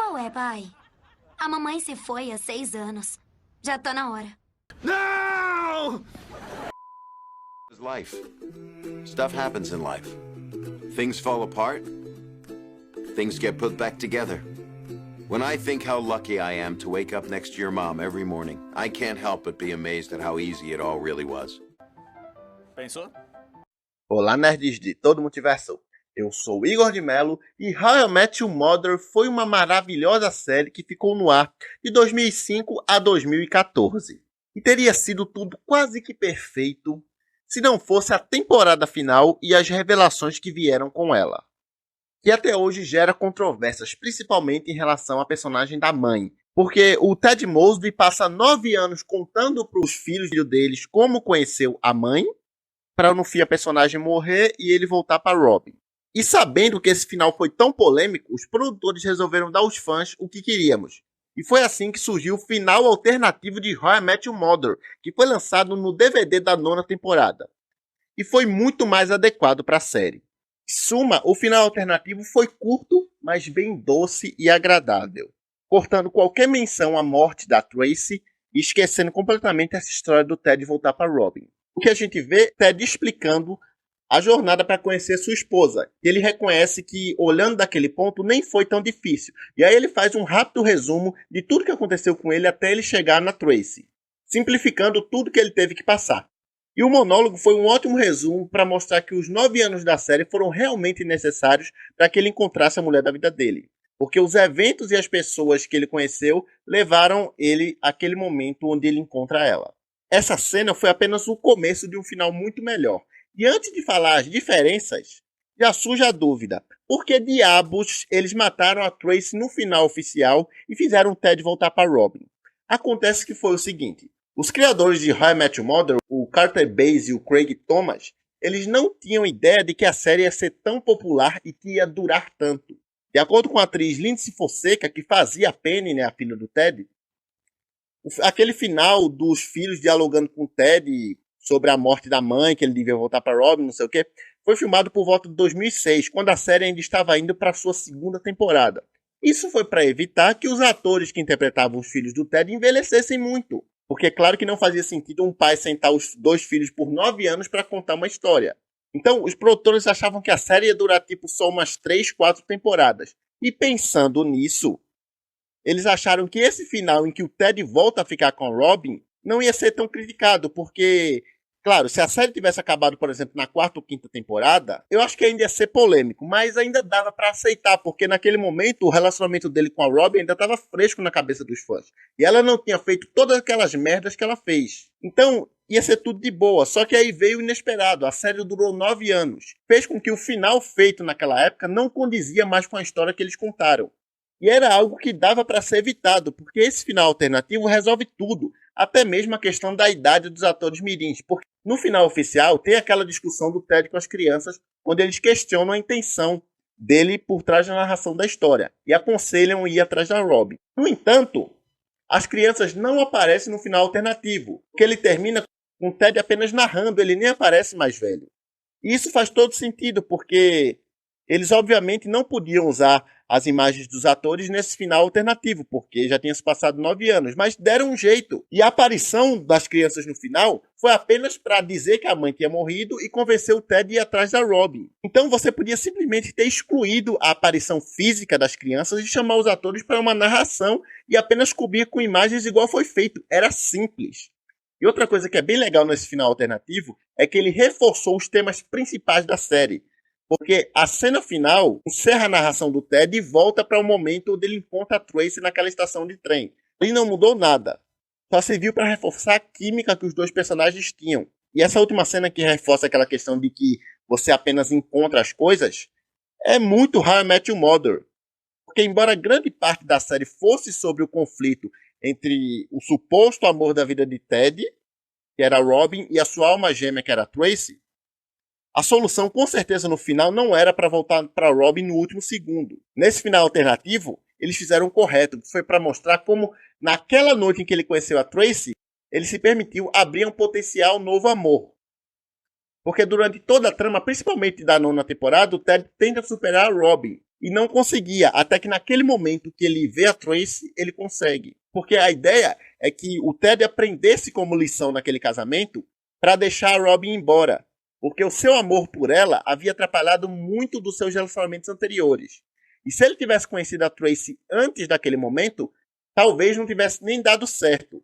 Qual é, pai? A mamãe se foi há 6 anos. Já tá na hora. No! Life. Stuff happens in life. Things fall apart. Things get put back together. When I think how lucky I am to wake up next to your mom every morning, I can't help but be amazed at how easy it all really was. Pensou? Olá, nerds de todo o multiverso. Eu sou o Igor de Mello e How I Met Your Mother foi uma maravilhosa série que ficou no ar de 2005 a 2014. E teria sido tudo quase que perfeito se não fosse a temporada final e as revelações que vieram com ela. Que até hoje gera controvérsias, principalmente em relação à personagem da mãe. Porque o Ted Mosby passa 9 anos contando para os filhos deles como conheceu a mãe, para no fim a personagem morrer e ele voltar para Robin. E sabendo que esse final foi tão polêmico, os produtores resolveram dar aos fãs o que queríamos. E foi assim que surgiu o final alternativo de How I Met Your Mother, que foi lançado no DVD da 9ª temporada. E foi muito mais adequado para a série. Em suma, o final alternativo foi curto, mas bem doce e agradável, cortando qualquer menção à morte da Tracy e esquecendo completamente essa história do Ted voltar para Robin. O que a gente vê é Ted explicando a jornada para conhecer sua esposa. Ele reconhece que, olhando daquele ponto, nem foi tão difícil. E aí ele faz um rápido resumo de tudo que aconteceu com ele até ele chegar na Tracy, simplificando tudo que ele teve que passar. E o monólogo foi um ótimo resumo para mostrar que os 9 anos da série foram realmente necessários para que ele encontrasse a mulher da vida dele. Porque os eventos e as pessoas que ele conheceu levaram ele àquele momento onde ele encontra ela. Essa cena foi apenas o começo de um final muito melhor. E antes de falar as diferenças, já surge a dúvida. Por que diabos eles mataram a Tracy no final oficial e fizeram o Ted voltar para Robin? Acontece que foi o seguinte. Os criadores de How I Met Your Mother, o Carter Bays e o Craig Thomas, eles não tinham ideia de que a série ia ser tão popular e que ia durar tanto. De acordo com a atriz Lindsay Fonseca, que fazia a Penny, a filha do Ted, aquele final dos filhos dialogando com o Ted sobre a morte da mãe, que ele devia voltar para Robin, não sei o que, foi filmado por volta de 2006, quando a série ainda estava indo para sua 2ª temporada. Isso foi para evitar que os atores que interpretavam os filhos do Ted envelhecessem muito, porque é claro que não fazia sentido um pai sentar os 2 filhos por 9 anos para contar uma história. Então, os produtores achavam que a série ia durar só umas 3, 4 temporadas. E pensando nisso, eles acharam que esse final em que o Ted volta a ficar com a Robin não ia ser tão criticado, porque, claro, se a série tivesse acabado, por exemplo, na 4ª ou 5ª temporada, eu acho que ainda ia ser polêmico, mas ainda dava para aceitar, porque naquele momento o relacionamento dele com a Robin ainda estava fresco na cabeça dos fãs. E ela não tinha feito todas aquelas merdas que ela fez. Então, ia ser tudo de boa, só que aí veio o inesperado. A série durou 9 anos. Fez com que o final feito naquela época não condizia mais com a história que eles contaram. E era algo que dava para ser evitado, porque esse final alternativo resolve tudo, até mesmo a questão da idade dos atores mirins. Porque no final oficial tem aquela discussão do Ted com as crianças, onde eles questionam a intenção dele por trás da narração da história e aconselham ir atrás da Robin. No entanto, as crianças não aparecem no final alternativo, porque ele termina com o Ted apenas narrando, ele nem aparece mais velho. E isso faz todo sentido, porque eles obviamente não podiam usar as imagens dos atores nesse final alternativo, porque já tinha se passado 9 anos, mas deram um jeito. E a aparição das crianças no final foi apenas para dizer que a mãe tinha morrido e convencer o Ted a ir atrás da Robin. Então você podia simplesmente ter excluído a aparição física das crianças e chamar os atores para uma narração e apenas cobrir com imagens igual foi feito. Era simples. E outra coisa que é bem legal nesse final alternativo é que ele reforçou os temas principais da série. Porque a cena final encerra a narração do Ted e volta para o momento onde ele encontra a Tracy naquela estação de trem. E não mudou nada. Só serviu para reforçar a química que os 2 personagens tinham. E essa última cena que reforça aquela questão de que você apenas encontra as coisas é muito How I Met Your Mother. Porque embora grande parte da série fosse sobre o conflito entre o suposto amor da vida de Ted, que era Robin, e a sua alma gêmea, que era Tracy, a solução, com certeza, no final, não era para voltar para Robin no último segundo. Nesse final alternativo, eles fizeram o correto, que foi para mostrar como, naquela noite em que ele conheceu a Tracy, ele se permitiu abrir um potencial novo amor. Porque durante toda a trama, principalmente da 9ª temporada, o Ted tenta superar a Robin. e não conseguia, até que naquele momento que ele vê a Tracy, ele consegue. Porque a ideia é que o Ted aprendesse como lição naquele casamento para deixar a Robin embora, porque o seu amor por ela havia atrapalhado muito dos seus relacionamentos anteriores. E se ele tivesse conhecido a Tracy antes daquele momento, talvez não tivesse nem dado certo.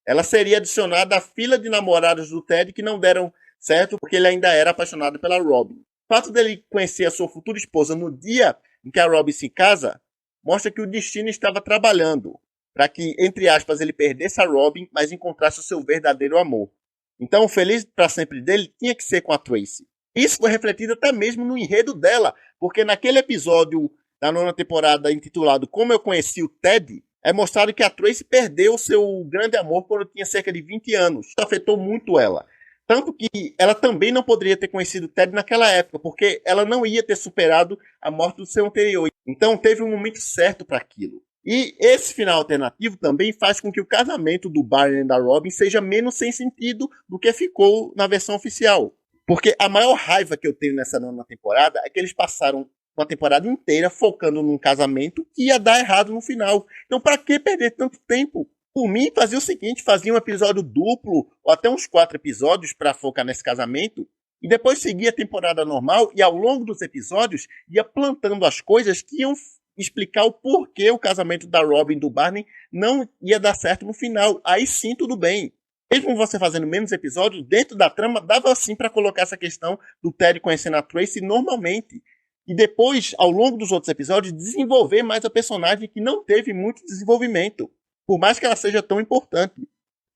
Ela seria adicionada à fila de namorados do Ted que não deram certo porque ele ainda era apaixonado pela Robin. O fato dele conhecer a sua futura esposa no dia em que a Robin se casa mostra que o destino estava trabalhando para que, entre aspas, ele perdesse a Robin, mas encontrasse o seu verdadeiro amor. Então, o feliz para sempre dele tinha que ser com a Tracy. Isso foi refletido até mesmo no enredo dela, porque naquele episódio da 9ª temporada intitulado Como Eu Conheci o Ted, é mostrado que a Tracy perdeu seu grande amor quando tinha cerca de 20 anos. Isso afetou muito ela. Tanto que ela também não poderia ter conhecido o Ted naquela época, porque ela não ia ter superado a morte do seu anterior. Então teve um momento certo para aquilo. E esse final alternativo também faz com que o casamento do Barney e da Robin seja menos sem sentido do que ficou na versão oficial. Porque a maior raiva que eu tenho nessa 9ª temporada é que eles passaram uma temporada inteira focando num casamento que ia dar errado no final. Então para que perder tanto tempo? Por mim, fazia o seguinte, fazia um episódio duplo, ou até uns 4 episódios para focar nesse casamento, e depois seguia a temporada normal, e ao longo dos episódios ia plantando as coisas que iam explicar o porquê o casamento da Robin e do Barney não ia dar certo no final. Aí sim, tudo bem. Mesmo você fazendo menos episódios, dentro da trama, dava sim para colocar essa questão do Ted conhecendo a Tracy normalmente. E depois, ao longo dos outros episódios, desenvolver mais a personagem que não teve muito desenvolvimento. Por mais que ela seja tão importante.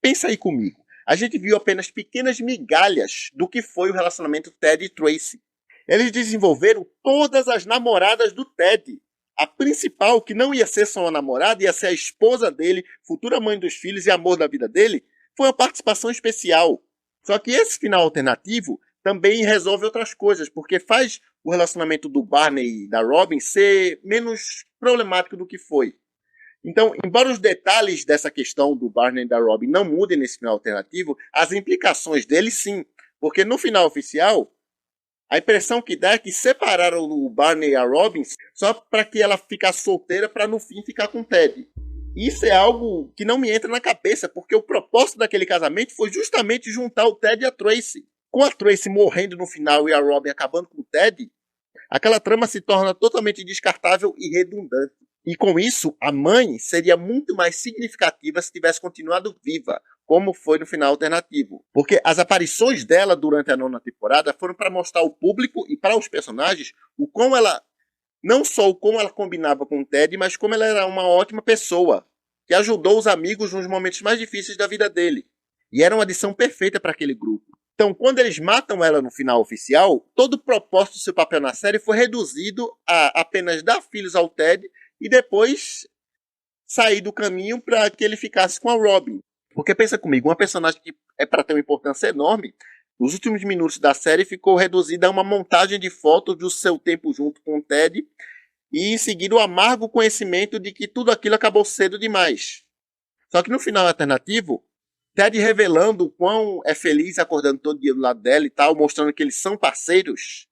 Pensa aí comigo. A gente viu apenas pequenas migalhas do que foi o relacionamento Ted e Tracy. Eles desenvolveram todas as namoradas do Ted. A principal, que não ia ser só uma namorada, ia ser a esposa dele, futura mãe dos filhos e amor da vida dele, foi uma participação especial. Só que esse final alternativo também resolve outras coisas, porque faz o relacionamento do Barney e da Robin ser menos problemático do que foi. Então, embora os detalhes dessa questão do Barney e da Robin não mudem nesse final alternativo, as implicações dele sim. Porque no final oficial, a impressão que dá é que separaram o Barney e a Robin só para que ela ficasse solteira para no fim ficar com o Ted. Isso é algo que não me entra na cabeça, porque o propósito daquele casamento foi justamente juntar o Ted e a Tracy. Com a Tracy morrendo no final e a Robin acabando com o Ted, aquela trama se torna totalmente descartável e redundante. E com isso, a mãe seria muito mais significativa se tivesse continuado viva, como foi no final alternativo. Porque as aparições dela durante a 9ª temporada foram para mostrar ao público e para os personagens o como ela, não só o como ela combinava com o Ted, mas como ela era uma ótima pessoa, que ajudou os amigos nos momentos mais difíceis da vida dele. E era uma adição perfeita para aquele grupo. Então, quando eles matam ela no final oficial, todo o propósito do seu papel na série foi reduzido a apenas dar filhos ao Ted e depois sair do caminho para que ele ficasse com a Robin. Porque pensa comigo, uma personagem que é para ter uma importância enorme, nos últimos minutos da série ficou reduzida a uma montagem de fotos do seu tempo junto com o Ted e em seguida o amargo conhecimento de que tudo aquilo acabou cedo demais. Só que no final alternativo, Ted revelando o quão é feliz acordando todo dia do lado dela e tal, mostrando que eles são parceiros,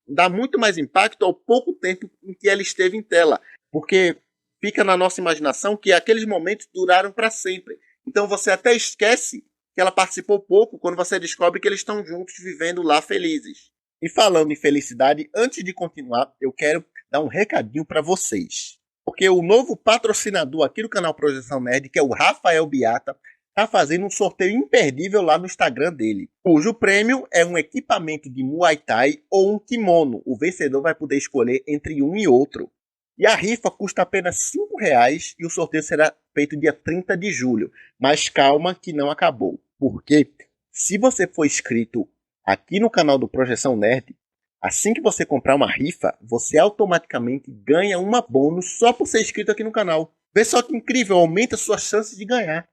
dá muito mais impacto ao pouco tempo em que ela esteve em tela. Porque fica na nossa imaginação que aqueles momentos duraram para sempre. Então você até esquece que ela participou pouco quando você descobre que eles estão juntos vivendo lá felizes. E falando em felicidade, antes de continuar, eu quero dar um recadinho para vocês. Porque o novo patrocinador aqui do canal Projeção Nerd, que é o Rafael Biata, está fazendo um sorteio imperdível lá no Instagram dele, cujo prêmio é um equipamento de Muay Thai ou um kimono. O vencedor vai poder escolher entre um e outro. E a rifa custa apenas R$5 e o sorteio será feito dia 30 de julho. Mas calma que não acabou. Porque se você for inscrito aqui no canal do Projeção Nerd, assim que você comprar uma rifa, você automaticamente ganha uma bônus só por ser inscrito aqui no canal. Vê só que incrível, aumenta suas chances de ganhar.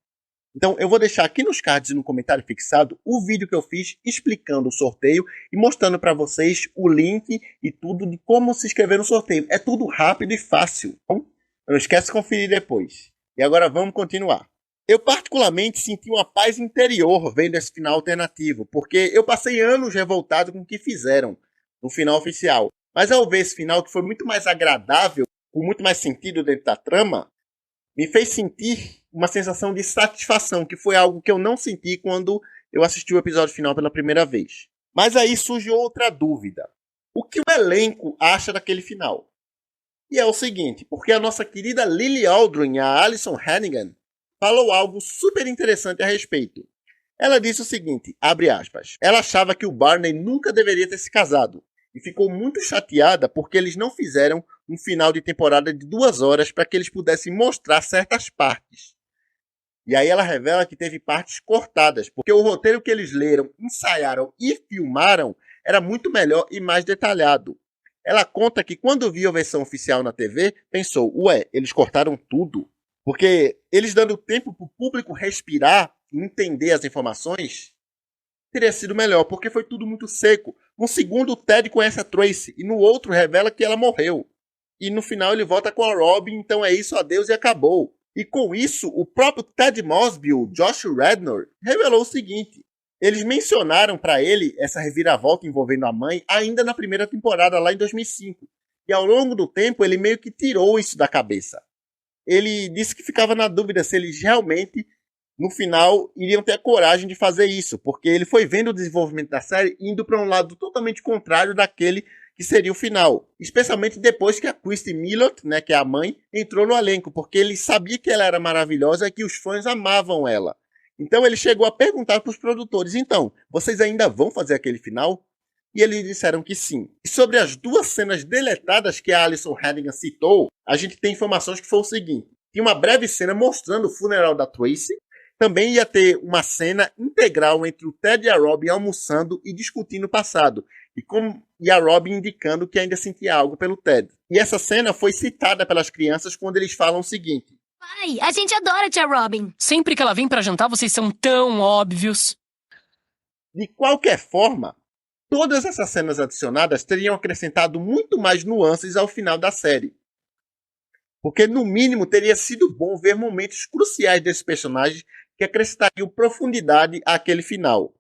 Então eu vou deixar aqui nos cards e no comentário fixado o vídeo que eu fiz explicando o sorteio e mostrando para vocês o link e tudo de como se inscrever no sorteio. É tudo rápido e fácil. Então, não esquece de conferir depois. E agora vamos continuar. Eu particularmente senti uma paz interior vendo esse final alternativo, porque eu passei anos revoltado com o que fizeram no final oficial. Mas ao ver esse final, que foi muito mais agradável, com muito mais sentido dentro da trama, me fez sentir uma sensação de satisfação, que foi algo que eu não senti quando eu assisti o episódio final pela primeira vez. Mas aí surge outra dúvida. O que o elenco acha daquele final? E é o seguinte, porque a nossa querida Lily Aldrin, a Alyson Hannigan, falou algo super interessante a respeito. Ela disse o seguinte, abre aspas, ela achava que o Barney nunca deveria ter se casado e ficou muito chateada porque eles não fizeram um final de temporada de 2 horas para que eles pudessem mostrar certas partes. E aí ela revela que teve partes cortadas, porque o roteiro que eles leram, ensaiaram e filmaram era muito melhor e mais detalhado. Ela conta que quando viu a versão oficial na TV, pensou, ué, eles cortaram tudo? Porque eles dando tempo para o público respirar e entender as informações, teria sido melhor, porque foi tudo muito seco. No segundo, o Ted conhece a Tracy, e no outro revela que ela morreu. E no final ele volta com a Robin, então é isso, adeus e acabou. E com isso, o próprio Ted Mosby, o Josh Radnor, revelou o seguinte. Eles mencionaram para ele essa reviravolta envolvendo a mãe ainda na primeira temporada, lá em 2005. E ao longo do tempo, ele meio que tirou isso da cabeça. Ele disse que ficava na dúvida se eles realmente, no final, iriam ter a coragem de fazer isso. Porque ele foi vendo o desenvolvimento da série indo para um lado totalmente contrário daquele que seria o final. Especialmente depois que a Christy Millot, né, que é a mãe, entrou no elenco. Porque ele sabia que ela era maravilhosa e que os fãs amavam ela. Então ele chegou a perguntar para os produtores, então, vocês ainda vão fazer aquele final? E eles disseram que sim. E sobre as 2 cenas deletadas que a Alyson Hannigan citou, a gente tem informações que foi o seguinte. Tinha uma breve cena mostrando o funeral da Tracy. Também ia ter uma cena integral entre o Ted e a Robin almoçando e discutindo o passado. E a Robin indicando que ainda sentia algo pelo Ted. E essa cena foi citada pelas crianças quando eles falam o seguinte. Pai, a gente adora a tia Robin. Sempre que ela vem pra jantar, vocês são tão óbvios. De qualquer forma, todas essas cenas adicionadas teriam acrescentado muito mais nuances ao final da série. Porque, no mínimo, teria sido bom ver momentos cruciais desses personagens que acrescentariam profundidade àquele final.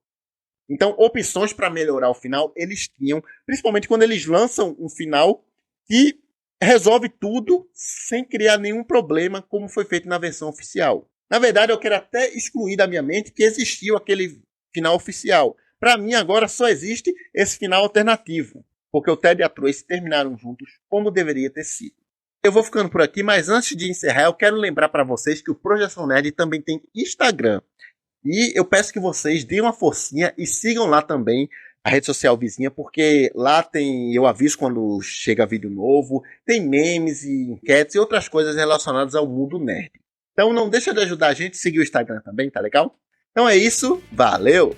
Então, opções para melhorar o final eles tinham, principalmente quando eles lançam um final que resolve tudo sem criar nenhum problema, como foi feito na versão oficial. Na verdade, eu quero até excluir da minha mente que existiu aquele final oficial. Para mim, agora só existe esse final alternativo, porque o Ted e a Tracy terminaram juntos como deveria ter sido. Eu vou ficando por aqui, mas antes de encerrar, eu quero lembrar para vocês que o Projeção Nerd também tem Instagram. E eu peço que vocês deem uma forcinha e sigam lá também a rede social vizinha, porque lá eu aviso quando chega vídeo novo, tem memes e enquetes e outras coisas relacionadas ao mundo nerd. Então não deixa de ajudar a gente a seguir o Instagram também, tá legal? Então é isso, valeu!